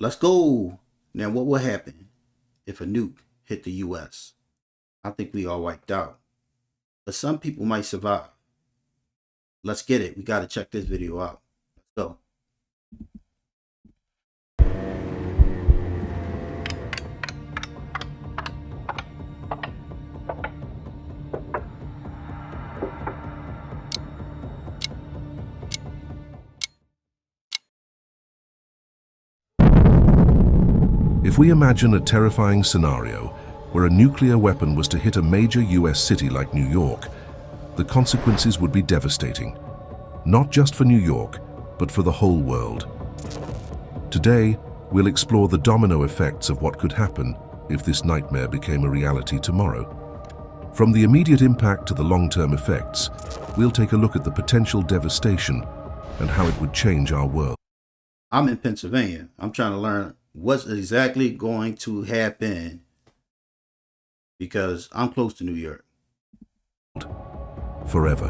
Let's go. Now, what will happen if a nuke hit the US? I think we all wiped out. But some people might survive. Let's get it. We got to check this video out. Let's go. If we imagine a terrifying scenario where a nuclear weapon was to hit a major US city like New York, the consequences would be devastating. Not just for New York, but for the whole world. Today, we'll explore the domino effects of what could happen if this nightmare became a reality tomorrow. From the immediate impact to the long-term effects, we'll take a look at the potential devastation and how it would change our world. I'm in Pennsylvania. I'm trying to learn what's exactly going to happen because I'm close to New York. Forever.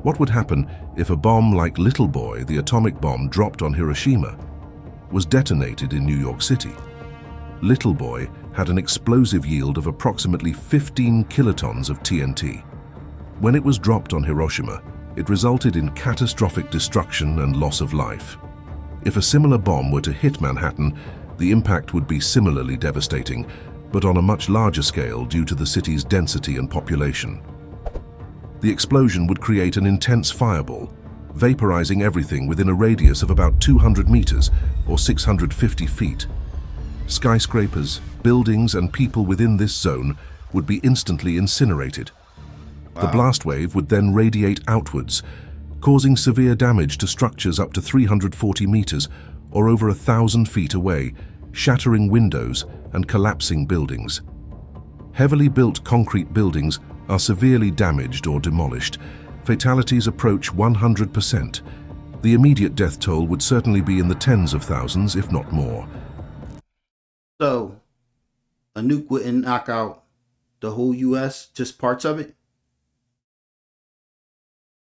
What would happen if a bomb like Little Boy, the atomic bomb dropped on Hiroshima, was detonated in New York City? Little Boy had an explosive yield of approximately 15 kilotons of TNT. When it was dropped on Hiroshima, it resulted in catastrophic destruction and loss of life. If a similar bomb were to hit Manhattan, the impact would be similarly devastating, but on a much larger scale due to the city's density and population. The explosion would create an intense fireball, vaporizing everything within a radius of about 200 meters or 650 feet. Skyscrapers, buildings, and people within this zone would be instantly incinerated. Wow. The blast wave would then radiate outwards, causing severe damage to structures up to 340 meters or over 1,000 feet away, shattering windows and collapsing buildings. Heavily built concrete buildings are severely damaged or demolished. Fatalities approach 100%. The immediate death toll would certainly be in the tens of thousands, if not more. So, a nuke wouldn't knock out the whole US, just parts of it?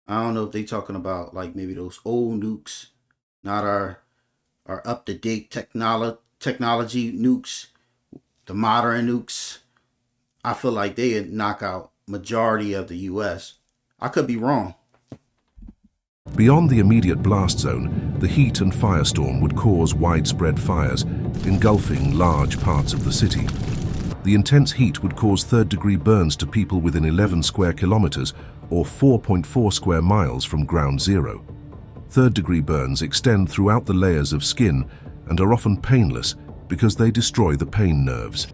I don't know if they talking about like maybe those old nukes, not our up-to-date technology nukes, the modern nukes. I feel like they'd knock out majority of the US. I could be wrong. Beyond the immediate blast zone, the heat and firestorm would cause widespread fires, engulfing large parts of the city. The intense heat would cause third-degree burns to people within 11 square kilometers or 4.4 square miles from ground zero. Third-degree burns extend throughout the layers of skin and are often painless because they destroy the pain nerves.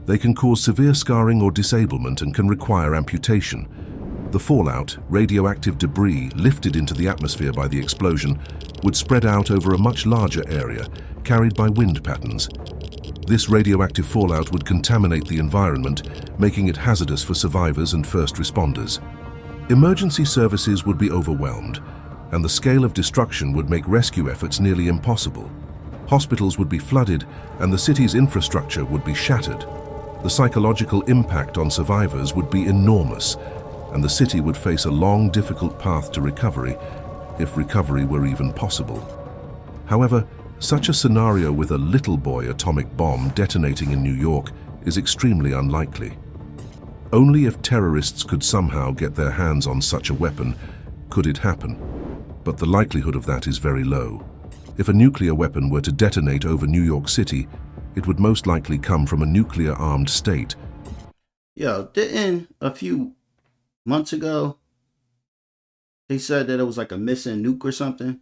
They can cause severe scarring or disablement and can require amputation. The fallout, radioactive debris lifted into the atmosphere by the explosion, would spread out over a much larger area, carried by wind patterns. This radioactive fallout would contaminate the environment, making it hazardous for survivors and first responders. Emergency services would be overwhelmed, and the scale of destruction would make rescue efforts nearly impossible. Hospitals would be flooded, and the city's infrastructure would be shattered. The psychological impact on survivors would be enormous, and the city would face a long, difficult path to recovery, if recovery were even possible. However, such a scenario with a Little Boy atomic bomb detonating in New York is extremely unlikely. Only if terrorists could somehow get their hands on such a weapon could it happen, but the likelihood of that is very low. If a nuclear weapon were to detonate over New York City, it would most likely come from a nuclear-armed state. Yo, didn't a few months ago they said that it was like a missing nuke or something?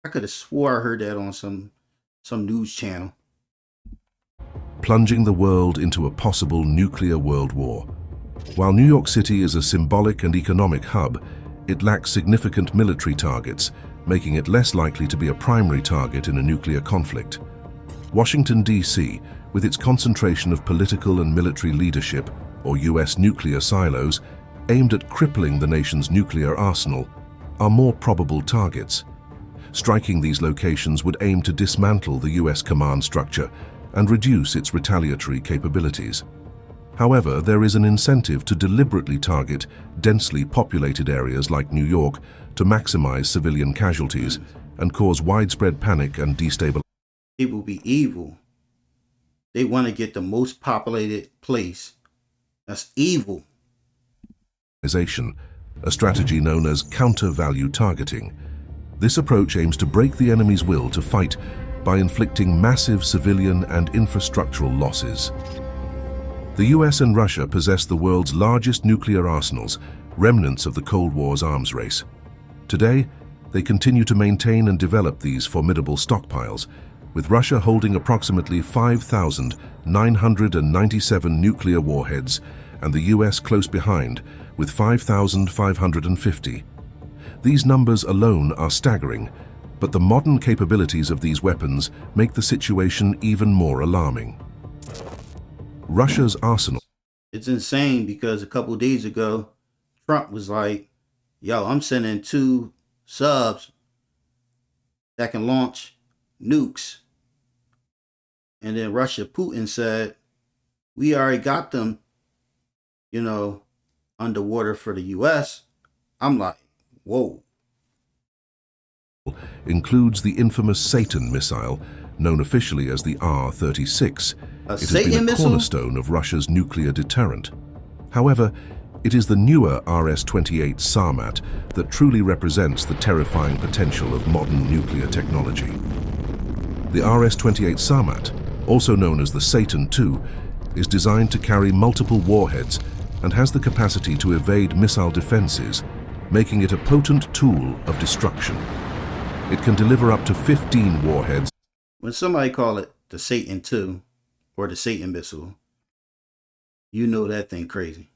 I could have swore I heard that on some news channel. Plunging the world into a possible nuclear world war. While New York City is a symbolic and economic hub, it lacks significant military targets, making it less likely to be a primary target in a nuclear conflict. Washington, D.C., with its concentration of political and military leadership, or U.S. nuclear silos, aimed at crippling the nation's nuclear arsenal, are more probable targets. Striking these locations would aim to dismantle the U.S. command structure and reduce its retaliatory capabilities. However, there is an incentive to deliberately target densely populated areas like New York to maximize civilian casualties and cause widespread panic and destabilization. People be evil. They want to get the most populated place. That's evil. A strategy known as counter-value targeting. This approach aims to break the enemy's will to fight by inflicting massive civilian and infrastructural losses. The US and Russia possess the world's largest nuclear arsenals, remnants of the Cold War's arms race. Today, they continue to maintain and develop these formidable stockpiles, with Russia holding approximately 5,997 nuclear warheads and the US close behind with 5,550. These numbers alone are staggering, but the modern capabilities of these weapons make the situation even more alarming. Russia's arsenal. It's insane because a couple days ago, Trump was like, yo, I'm sending 2 subs that can launch nukes. And then Putin said, we already got them, underwater for the US. I'm like, whoa. Includes the infamous Satan missile, known officially as the R-36. It has been a cornerstone of Russia's nuclear deterrent. However, it is the newer RS-28 Sarmat that truly represents the terrifying potential of modern nuclear technology. The RS-28 Sarmat, also known as the Satan II, is designed to carry multiple warheads and has the capacity to evade missile defenses, making it a potent tool of destruction. It can deliver up to 15 warheads. When somebody call it the Satan II or the Satan missile, you know that thing crazy.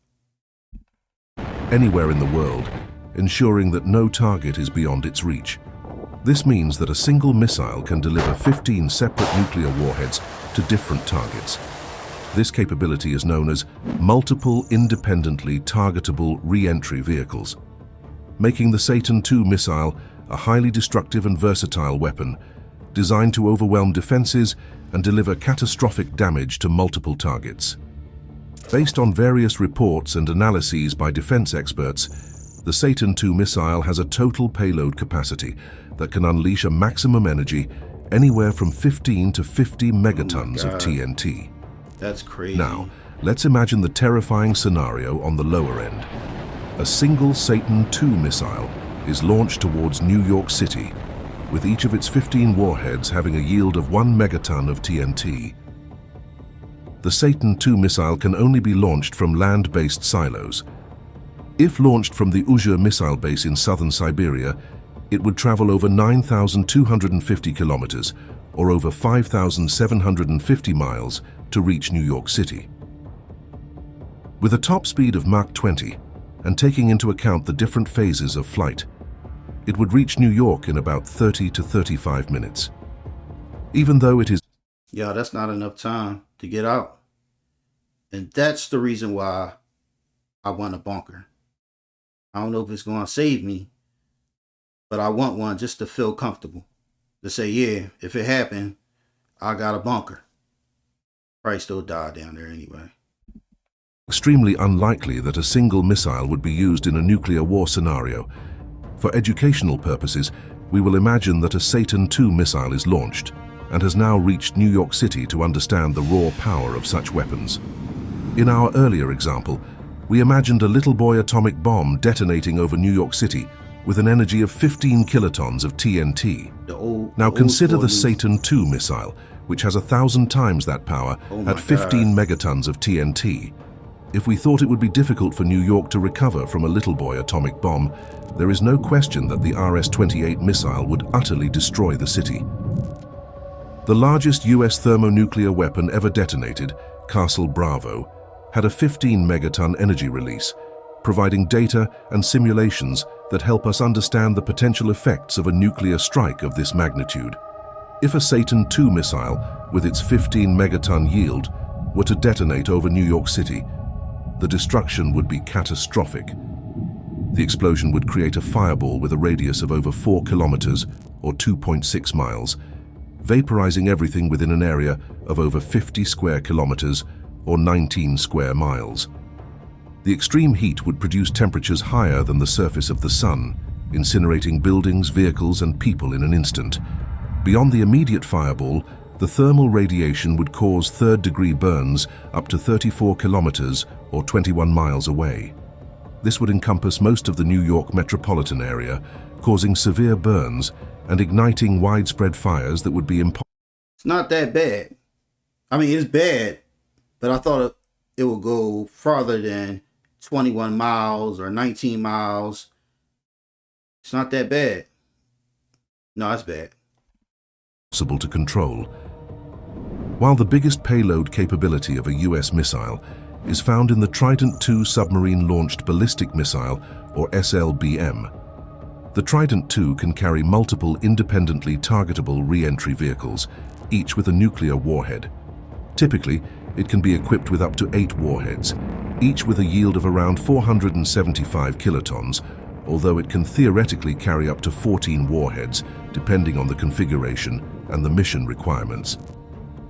Anywhere in the world, ensuring that no target is beyond its reach. This means that a single missile can deliver 15 separate nuclear warheads to different targets. This capability is known as multiple independently targetable re-entry vehicles, making the Satan II missile a highly destructive and versatile weapon designed to overwhelm defenses and deliver catastrophic damage to multiple targets. Based on various reports and analyses by defense experts, the Satan II missile has a total payload capacity that can unleash a maximum energy anywhere from 15 to 50 megatons of TNT. That's crazy. Now, let's imagine the terrifying scenario on the lower end. A single Satan II missile is launched towards New York City, with each of its 15 warheads having a yield of 1 megaton of TNT. The Satan II missile can only be launched from land-based silos. If launched from the Uzhur missile base in southern Siberia, it would travel over 9,250 kilometers, or over 5,750 miles, to reach New York City. With a top speed of Mach 20, and taking into account the different phases of flight, it would reach New York in about 30 to 35 minutes. Even though it is... Yeah, that's not enough time to get out. And that's the reason why I want a bunker. I don't know if it's going to save me, but I want one just to feel comfortable. To say, yeah, if it happened, I got a bunker. Probably still die down there anyway. Extremely unlikely that a single missile would be used in a nuclear war scenario. For educational purposes, we will imagine that a Satan II missile is launched and has now reached New York City to understand the raw power of such weapons. In our earlier example, we imagined a little boy atomic bomb detonating over New York City with an energy of 15 kilotons of TNT. Now consider the Satan II missile, which has 1,000 times that power at 15 megatons of TNT. If we thought it would be difficult for New York to recover from a little boy atomic bomb, there is no question that the RS-28 missile would utterly destroy the city. The largest US thermonuclear weapon ever detonated, Castle Bravo, had a 15 megaton energy release, providing data and simulations that help us understand the potential effects of a nuclear strike of this magnitude. If a Satan II missile, with its 15 megaton yield, were to detonate over New York City, the destruction would be catastrophic. The explosion would create a fireball with a radius of over 4 kilometers, or 2.6 miles, vaporizing everything within an area of over 50 square kilometers, or 19 square miles. The extreme heat would produce temperatures higher than the surface of the sun, incinerating buildings, vehicles, and people in an instant. Beyond the immediate fireball, The thermal radiation would cause third-degree burns up to 34 kilometers or 21 miles away. This would encompass most of the New York metropolitan area, causing severe burns and igniting widespread fires that would be impossible. It's not that bad. I mean, it's bad, but I thought it would go farther than 21 miles or 19 miles. It's not that bad. No, it's bad. To control. While the biggest payload capability of a US missile is found in the Trident II submarine-launched ballistic missile, or SLBM, the Trident II can carry multiple independently targetable re-entry vehicles, each with a nuclear warhead. Typically, it can be equipped with up to 8 warheads, each with a yield of around 475 kilotons, although it can theoretically carry up to 14 warheads, depending on the configuration and the mission requirements.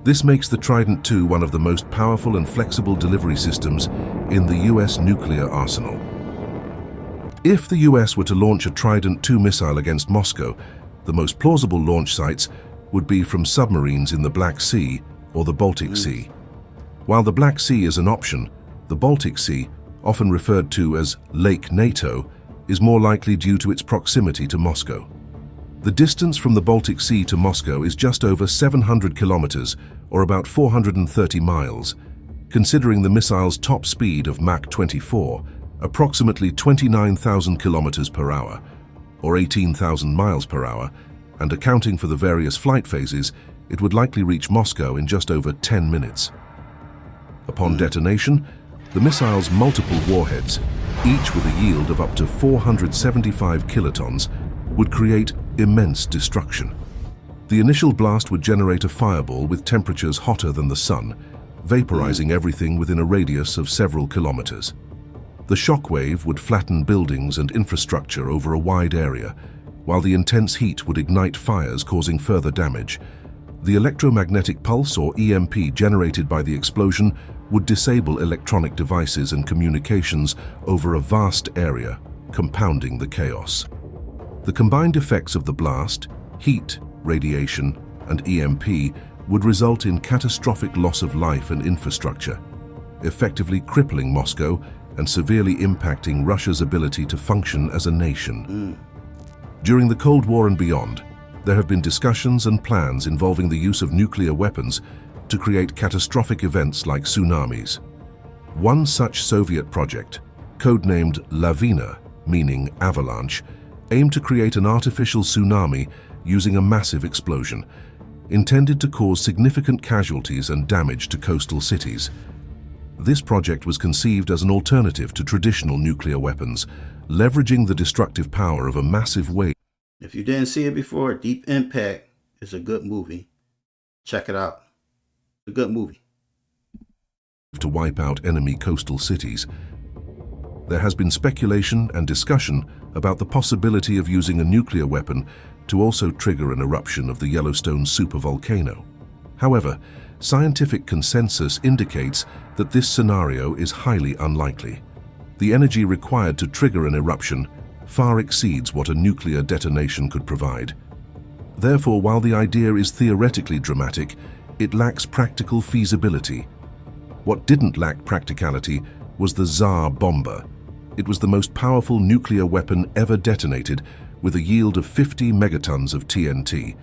This makes the Trident II one of the most powerful and flexible delivery systems in the US nuclear arsenal. If the US were to launch a Trident II missile against Moscow, the most plausible launch sites would be from submarines in the Black Sea or the Baltic Sea. While the Black Sea is an option, the Baltic Sea, often referred to as Lake NATO, is more likely due to its proximity to Moscow. The distance from the Baltic Sea to Moscow is just over 700 kilometers, or about 430 miles. Considering the missile's top speed of Mach 24, approximately 29,000 kilometers per hour, or 18,000 miles per hour, and accounting for the various flight phases, it would likely reach Moscow in just over 10 minutes. Upon detonation, the missile's multiple warheads, each with a yield of up to 475 kilotons, would create immense destruction. The initial blast would generate a fireball with temperatures hotter than the sun, vaporizing everything within a radius of several kilometers. The shockwave would flatten buildings and infrastructure over a wide area, while the intense heat would ignite fires causing further damage. The electromagnetic pulse, or EMP, generated by the explosion would disable electronic devices and communications over a vast area, compounding the chaos. The combined effects of the blast, heat, radiation, and EMP would result in catastrophic loss of life and infrastructure, effectively crippling Moscow and severely impacting Russia's ability to function as a nation. During the Cold War and beyond, there have been discussions and plans involving the use of nuclear weapons to create catastrophic events like tsunamis. One such Soviet project, codenamed Lavina, meaning avalanche, aimed to create an artificial tsunami using a massive explosion, intended to cause significant casualties and damage to coastal cities. This project was conceived as an alternative to traditional nuclear weapons, leveraging the destructive power of a massive wave. If you didn't see it before, Deep Impact is a good movie. Check it out. A good movie. To wipe out enemy coastal cities. There has been speculation and discussion about the possibility of using a nuclear weapon to also trigger an eruption of the Yellowstone supervolcano. However, scientific consensus indicates that this scenario is highly unlikely. The energy required to trigger an eruption far exceeds what a nuclear detonation could provide. Therefore, while the idea is theoretically dramatic, it lacks practical feasibility. What didn't lack practicality was the Tsar bomber. It was the most powerful nuclear weapon ever detonated, with a yield of 50 megatons of TNT.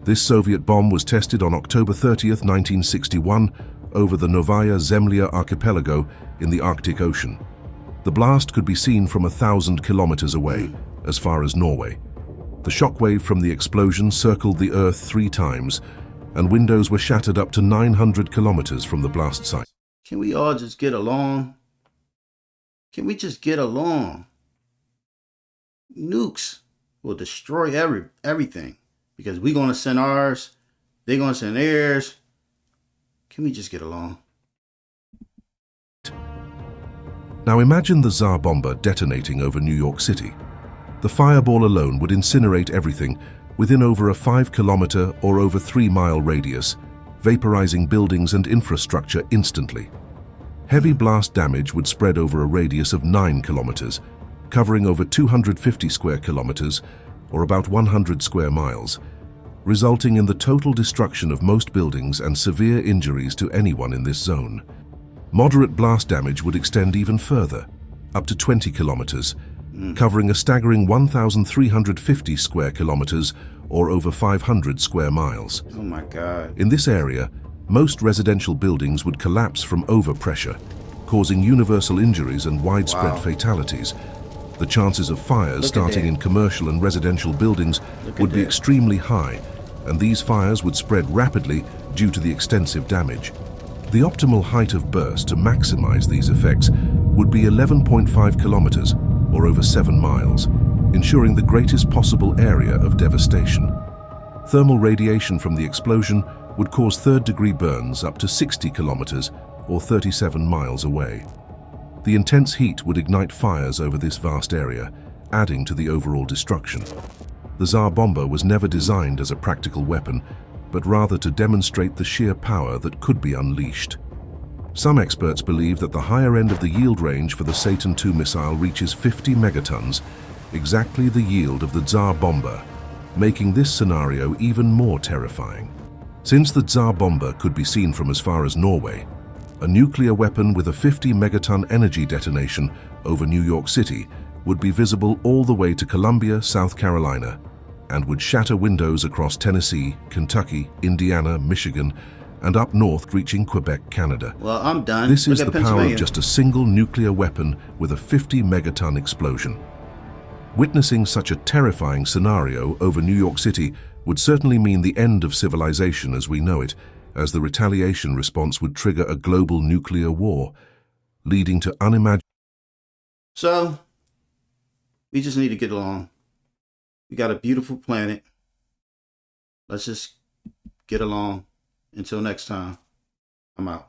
This Soviet bomb was tested on October 30th, 1961, over the Novaya Zemlya archipelago in the Arctic Ocean. The blast could be seen from 1,000 kilometers away, as far as Norway. The shockwave from the explosion circled the Earth 3 times, and windows were shattered up to 900 kilometers from the blast site. Can we all just get along? Can we just get along? Nukes will destroy everything because we're going to send ours, they're going to send theirs. Can we just get along? Now imagine the Tsar bomber detonating over New York City. The fireball alone would incinerate everything within over a 5-kilometer or over 3-mile radius, vaporizing buildings and infrastructure instantly. Heavy blast damage would spread over a radius of 9 kilometers, covering over 250 square kilometers, or about 100 square miles. resulting in the total destruction of most buildings and severe injuries to anyone in this zone. Moderate blast damage would extend even further, up to 20 kilometers, covering a staggering 1,350 square kilometers or over 500 square miles. Oh my God. In this area, most residential buildings would collapse from overpressure, causing universal injuries and widespread fatalities. The chances of fires starting in commercial and residential buildings would be extremely high, and these fires would spread rapidly due to the extensive damage. The optimal height of burst to maximize these effects would be 11.5 kilometers, or over 7 miles, ensuring the greatest possible area of devastation. Thermal radiation from the explosion would cause third-degree burns up to 60 kilometers, or 37 miles away. The intense heat would ignite fires over this vast area, adding to the overall destruction. The Tsar Bomba was never designed as a practical weapon, but rather to demonstrate the sheer power that could be unleashed. Some experts believe that the higher end of the yield range for the Satan II missile reaches 50 megatons, exactly the yield of the Tsar Bomba, making this scenario even more terrifying. Since the Tsar Bomba could be seen from as far as Norway, a nuclear weapon with a 50 megaton energy detonation over New York City would be visible all the way to Columbia, South Carolina, and would shatter windows across Tennessee, Kentucky, Indiana, Michigan, and up north reaching Quebec, Canada. Well, I'm done. This is the power of just a single nuclear weapon with a 50 megaton explosion. Witnessing such a terrifying scenario over New York City would certainly mean the end of civilization as we know it, as the retaliation response would trigger a global nuclear war, leading to unimaginable... So, we just need to get along. We got a beautiful planet. Let's just get along. Until next time, I'm out.